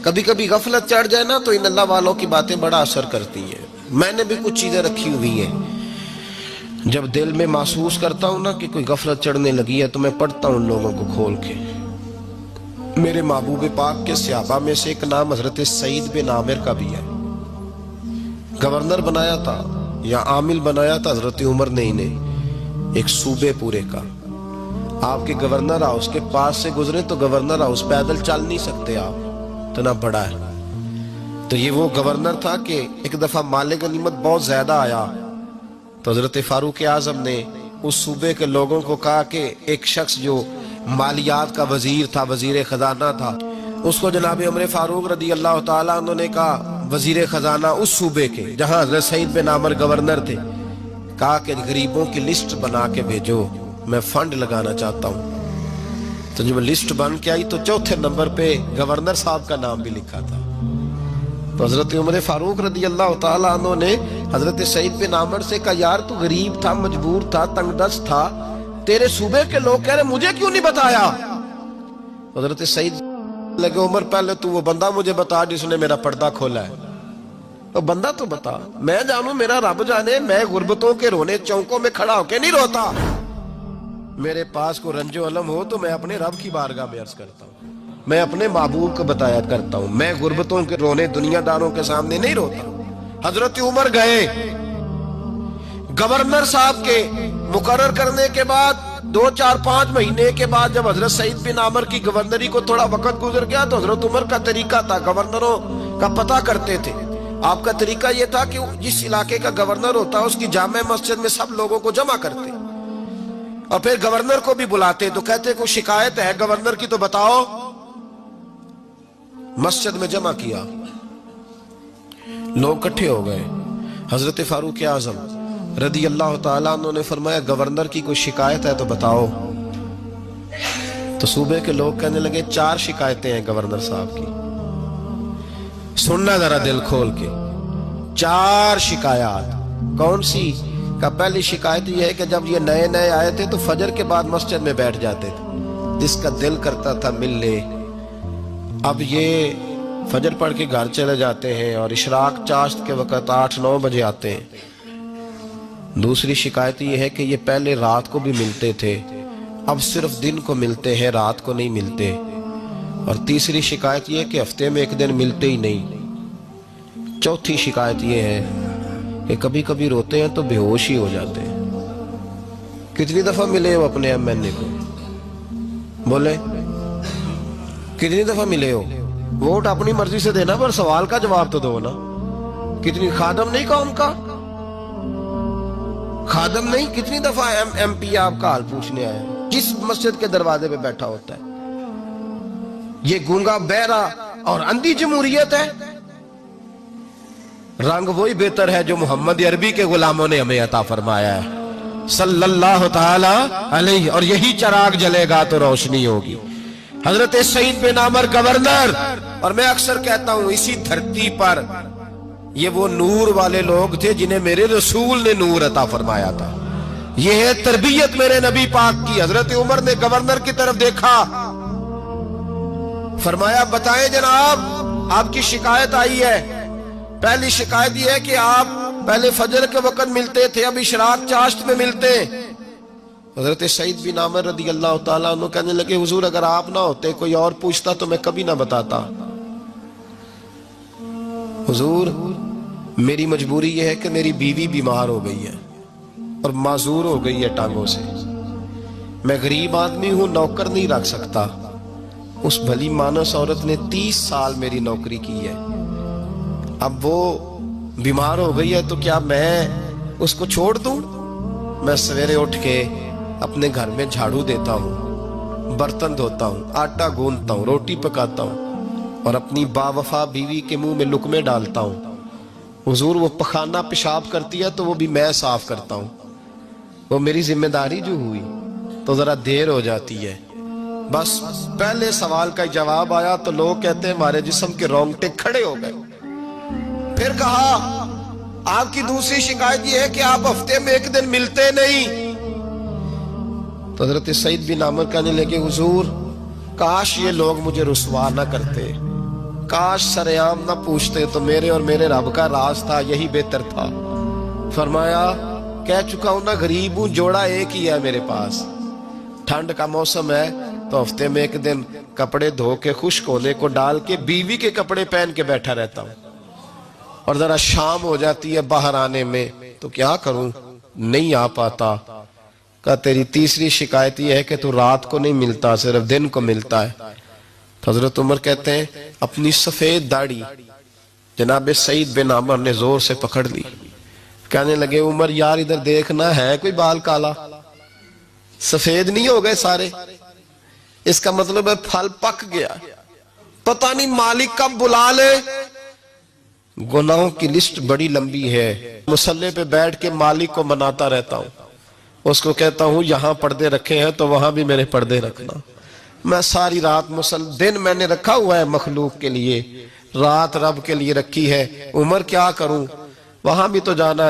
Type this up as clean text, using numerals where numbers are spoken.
کبھی کبھی غفلت چڑھ جائے نا تو ان اللہ والوں کی باتیں بڑا اثر کرتی ہیں. میں نے بھی کچھ چیزیں رکھی ہوئی ہیں، جب دل میں محسوس کرتا ہوں نا کہ کوئی غفلت چڑھنے لگی ہے تو میں پڑھتا ہوں ان لوگوں کو کھول کے. میرے محبوب پاک کے صحابہ میں سے ایک نام حضرت سعید بن عامر کا بھی ہے. گورنر بنایا تھا یا عامل بنایا تھا حضرت عمر نے انہیں، ایک صوبے پورے کا. آپ کے گورنر ہاؤس کے پاس سے گزرے تو گورنر ہاؤس پیدل چل نہیں سکتے آپ، اتنا بڑا ہے. تو یہ وہ گورنر تھا کہ ایک دفعہ مال غنیمت بہت زیادہ آیا تو حضرت فاروق اعظم نے اس صوبے کے لوگوں کو کہا کہ ایک شخص جو مالیات کا وزیر تھا، وزیر خزانہ تھا، اس کو جناب عمر فاروق رضی اللہ تعالیٰ عنہ نے کہا، وزیر خزانہ اس صوبے کے جہاں حضرت سعید بن عامر گورنر تھے، کہا کہ غریبوں کی لسٹ بنا کے بھیجو، میں فنڈ لگانا چاہتا ہوں. تو جب لسٹ بن کے آئی تو چوتھے نمبر پہ گورنر صاحب کا نام بھی لکھا تھا. تو حضرت عمر فاروق رضی اللہ تعالیٰ عنہ نے حضرت سعید بن عامر سے کہا، یار تو غریب تھا، مجبور تھا، تنگ دست تھا، تیرے صوبے کے لوگ کہہ رہے مجھے کیوں نہیں بتایا؟ حضرت سعید لگے، عمر پہلے تو وہ بندہ مجھے بتا جس نے میرا پردہ کھولا ہے. تو بندہ تو بتا، میں جانوں، میرا رب جانے، میں غربتوں کے رونے چوکوں میں کھڑا ہو کے نہیں روتا. میرے پاس کو رنج و علم ہو تو میں اپنے رب کی بارگاہ میں عرض کرتا ہوں، میں اپنے محبوب کو بتایا کرتا ہوں، میں غربتوں کے رونے دنیا داروں کے سامنے نہیں روتا. حضرت عمر گئے، گورنر صاحب کے مقرر کرنے کے بعد 2 4 5 مہینے کے بعد جب حضرت سعید بن عامر کی گورنری کو تھوڑا وقت گزر گیا تو حضرت عمر کا طریقہ تھا، گورنروں کا پتہ کرتے تھے. آپ کا طریقہ یہ تھا کہ جس علاقے کا گورنر ہوتا اس کی جامع مسجد میں سب لوگوں کو جمع کرتے اور پھر گورنر کو بھی بلاتے تو کہتے کوئی شکایت ہے گورنر کی تو بتاؤ. مسجد میں جمع کیا، لوگ اکٹھے ہو گئے. حضرت فاروق اعظم رضی اللہ تعالیٰ عنہ نے فرمایا، گورنر کی کوئی شکایت ہے تو بتاؤ. تو صوبے کے لوگ کہنے لگے 4 شکایتیں ہیں گورنر صاحب کی. سننا ذرا دل کھول کے، 4 شکایات. کون سی؟ کہ پہلی شکایت یہ ہے کہ جب یہ نئے نئے آئے تھے تو فجر کے بعد مسجد میں بیٹھ جاتے تھے، جس کا دل کرتا تھا مل لے. اب یہ فجر پڑھ کے گھر چلے جاتے ہیں اور اشراق چاشت کے وقت 8 9 بجے آتے ہیں. دوسری شکایت یہ ہے کہ یہ پہلے رات کو بھی ملتے تھے، اب صرف دن کو ملتے ہیں، رات کو نہیں ملتے. اور تیسری شکایت یہ ہے کہ ہفتے میں ایک دن ملتے ہی نہیں. چوتھی شکایت یہ ہے کہ کبھی کبھی روتے ہیں تو بے ہوش ہی ہو جاتے ہیں. کتنی دفعہ ملے ہو اپنے ایم این اے کو؟ بولے کتنی دفعہ ملے ہو؟ ووٹ اپنی مرضی سے دینا پر سوال کا جواب تو دو نا. کتنی خادم نہیں قوم کا؟ خادم نہیں، کتنی دفعہ ایم پی آپ کا حال پوچھنے آیا جس مسجد کے دروازے پہ بیٹھا ہوتا ہے؟ یہ گونگا بہرا اور اندھی جمہوریت ہے؟ رنگ وہی بہتر ہے جو محمد عربی کے غلاموں نے ہمیں عطا فرمایا ہے صلی اللہ تعالی علیہ، اور یہی چراغ جلے گا تو روشنی ہوگی. حضرت سعید بن عامر گورنر، اور میں اکثر کہتا ہوں اسی دھرتی پر یہ وہ نور والے لوگ تھے جنہیں میرے رسول نے نور عطا فرمایا تھا. یہ ہے تربیت میرے نبی پاک کی. حضرت عمر نے گورنر کی طرف دیکھا، فرمایا بتائیں جناب آپ کی شکایت آئی ہے. پہلی شکایت یہ ہے کہ آپ پہلے فجر کے وقت ملتے تھے، اب اشراق چاشت میں ملتے. حضرت سعید بن عامر رضی اللہ تعالیٰ عنہ کہنے لگے، حضور اگر آپ نہ ہوتے کوئی اور پوچھتا تو میں کبھی نہ بتاتا. حضور میری مجبوری یہ ہے کہ میری بیوی بیمار ہو گئی ہے اور معذور ہو گئی ہے ٹانگوں سے. میں غریب آدمی ہوں، نوکر نہیں رکھ سکتا. اس بھلی مانس عورت نے 30 سال میری نوکری کی ہے، اب وہ بیمار ہو گئی ہے تو کیا میں اس کو چھوڑ دوں؟ میں سویرے اٹھ کے اپنے گھر میں جھاڑو دیتا ہوں، برتن دھوتا ہوں، آٹا گوندتا ہوں، روٹی پکاتا ہوں اور اپنی باوفا بیوی کے منہ میں لقمے ڈالتا ہوں. حضور وہ پخانہ پیشاب کرتی ہے تو وہ بھی میں صاف کرتا ہوں. وہ میری ذمہ داری جو ہوئی تو ذرا دیر ہو جاتی ہے. بس پہلے سوال کا جواب آیا تو لوگ کہتے ہیں ہمارے جسم کے رونگٹے کھڑے ہو گئے. پھر کہا آپ کی دوسری شکایت یہ ہے کہ آپ ہفتے میں ایک دن ملتے نہیں. تو حضرت سعید بن عامر کہنے لگے، حضور کاش یہ لوگ مجھے رسوا نہ کرتے، کاش سریعام نہ پوچھتے تو میرے اور میرے رب کا راز تھا، یہی بہتر تھا۔ فرمایا کہہ چکا ہوں نا غریب ہوں، جوڑا ایک ہی ہے میرے پاس، ٹھنڈ کا موسم ہے تو ہفتے میں ایک دن کپڑے دھو کے خشک ہونے کو ڈال کے بیوی کے کپڑے پہن کے بیٹھا رہتا ہوں، اور ذرا شام ہو جاتی ہے باہر آنے میں تو کیا کروں، نہیں آ پاتا۔ کہا تیری تیسری شکایت یہ ہے کہ تو رات کو نہیں ملتا، صرف دن کو ملتا ہے۔ تو حضرت عمر کہتے ہیں اپنی سفید داڑھی جناب سعید بن عمر نے زور سے پکڑ لی، کہنے لگے عمر یار ادھر دیکھنا ہے کوئی بال کالا، سفید نہیں ہو گئے سارے؟ اس کا مطلب ہے پھل پک گیا، پتہ نہیں مالک کب بلا لے۔ گناہوں کی لسٹ بڑی لمبی ہے، مصلی پہ بیٹھ کے مالک کو مناتا رہتا ہوں، اس کو کہتا ہوں یہاں پردے رکھے ہیں تو وہاں بھی میرے پردے رکھنا، میں ساری رات دن میں نے رکھا ہوا ہے مخلوق کے لیے، رات رب کے لیے رکھی ہے، عمر کیا کروں، وہاں بھی تو جانا ہے۔